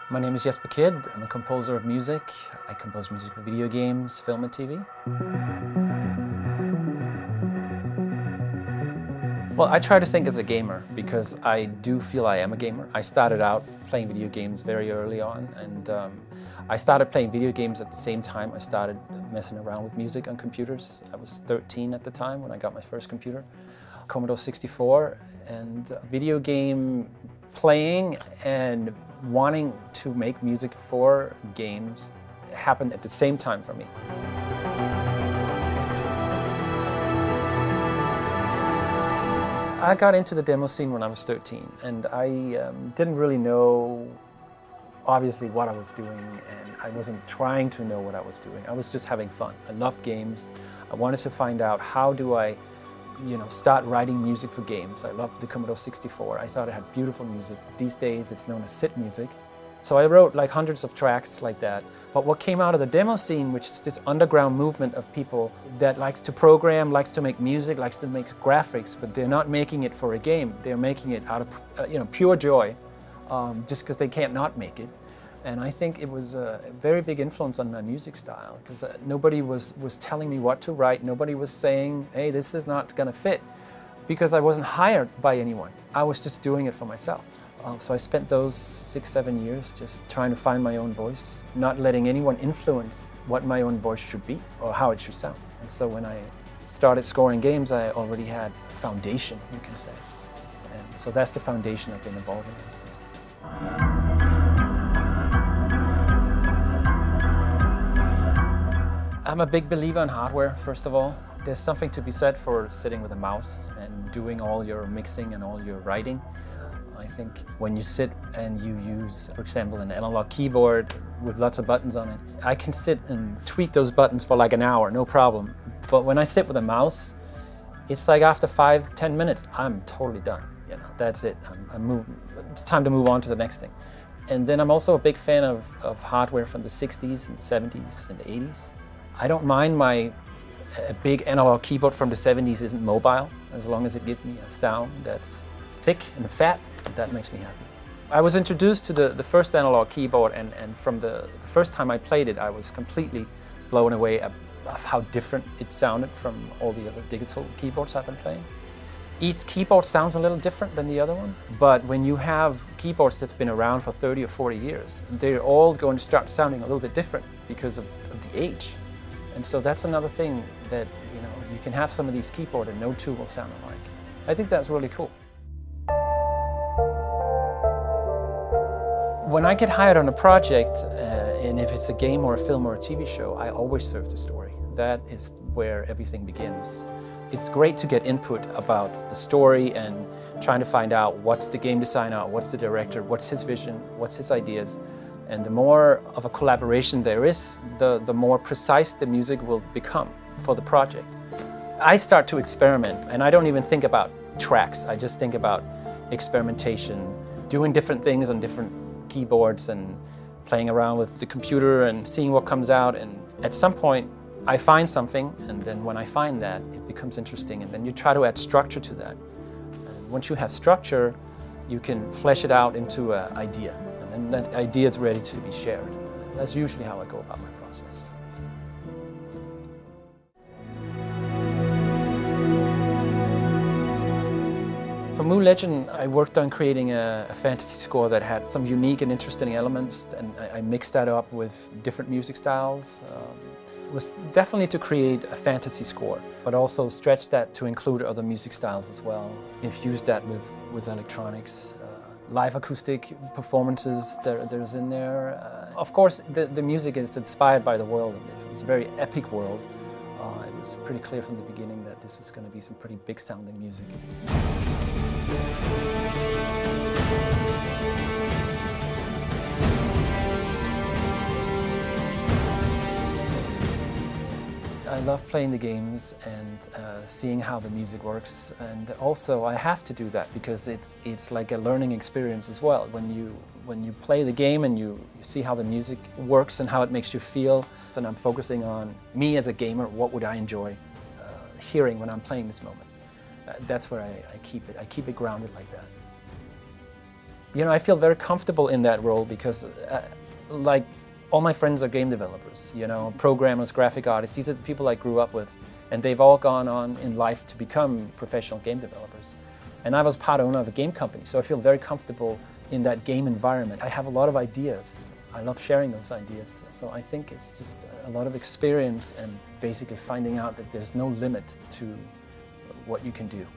My name is Jespekid. I'm a composer of music. I compose music for video games, film and TV. Well, I try to think as a gamer because I do feel I am a gamer. I started out playing video games very early on, and I started playing video games at the same time I started messing around with music on computers. I was 13 at the time when I got my first computer, Commodore 64, and video game playing and wanting to make music for games happened at the same time for me. I got into the demo scene when I was 13, and I didn't really know, obviously, what I was doing, and I wasn't trying to know what I was doing. I was just having fun. I loved games. I wanted to find out how do I start writing music for games. I loved the Commodore 64. I thought it had beautiful music. These days it's known as SID music. So I wrote like hundreds of tracks like that. But what came out of the demo scene, which is this underground movement of people that likes to program, likes to make music, likes to make graphics, but they're not making it for a game. They're making it out of pure joy, just because they can't not make it. And I think it was a very big influence on my music style, because nobody was telling me what to write. Nobody was saying, hey, this is not going to fit, because I wasn't hired by anyone. I was just doing it for myself. So I spent those 6-7 years just trying to find my own voice, not letting anyone influence what my own voice should be or how it should sound. And so when I started scoring games, I already had a foundation, you can say. And so that's the foundation I've been evolving since. I'm a big believer in hardware, first of all. There's something to be said for sitting with a mouse and doing all your mixing and all your writing. I think when you sit and you use, for example, an analog keyboard with lots of buttons on it, I can sit and tweak those buttons for like an hour, no problem. But when I sit with a mouse, it's like after 5-10 minutes, I'm totally done. That's it. It's time to move on to the next thing. And then I'm also a big fan of hardware from the 60s and the 70s and the 80s. I don't mind a big analog keyboard from the 70s isn't mobile, as long as it gives me a sound that's thick and fat. That makes me happy. I was introduced to the first analog keyboard, and from the first time I played it, I was completely blown away of how different it sounded from all the other digital keyboards I've been playing. Each keyboard sounds a little different than the other one, but when you have keyboards that's been around for 30 or 40 years, they're all going to start sounding a little bit different because of the age. And so that's another thing that, you can have some of these keyboards and no two will sound alike. I think that's really cool. When I get hired on a project, and if it's a game or a film or a TV show, I always serve the story. That is where everything begins. It's great to get input about the story and trying to find out what's the game designer, what's the director, what's his vision, what's his ideas. And the more of a collaboration there is, the more precise the music will become for the project. I start to experiment, and I don't even think about tracks. I just think about experimentation, doing different things on different keyboards and playing around with the computer and seeing what comes out. And at some point, I find something, and then when I find that, it becomes interesting, and then you try to add structure to that. And once you have structure, you can flesh it out into an idea. And that idea is ready to be shared. That's usually how I go about my process. For ~뮤레전드, I worked on creating a fantasy score that had some unique and interesting elements, and I mixed that up with different music styles. It was definitely to create a fantasy score, but also stretch that to include other music styles as well. Infuse that with electronics. Live acoustic performances there's in there. Of course, the music is inspired by the world. It's a very epic world. It was pretty clear from the beginning that this was going to be some pretty big sounding music. I love playing the games and seeing how the music works, and also I have to do that because it's like a learning experience as well. When you play the game and you see how the music works and how it makes you feel, and I'm focusing on me as a gamer, what would I enjoy hearing when I'm playing this moment. That's where I keep it. I keep it grounded like that. You know, I feel very comfortable in that role because like all my friends are game developers, you know, programmers, graphic artists. These are the people I grew up with, and they've all gone on in life to become professional game developers. And I was part owner of a game company, so I feel very comfortable in that game environment. I have a lot of ideas. I love sharing those ideas. So I think it's just a lot of experience and basically finding out that there's no limit to what you can do.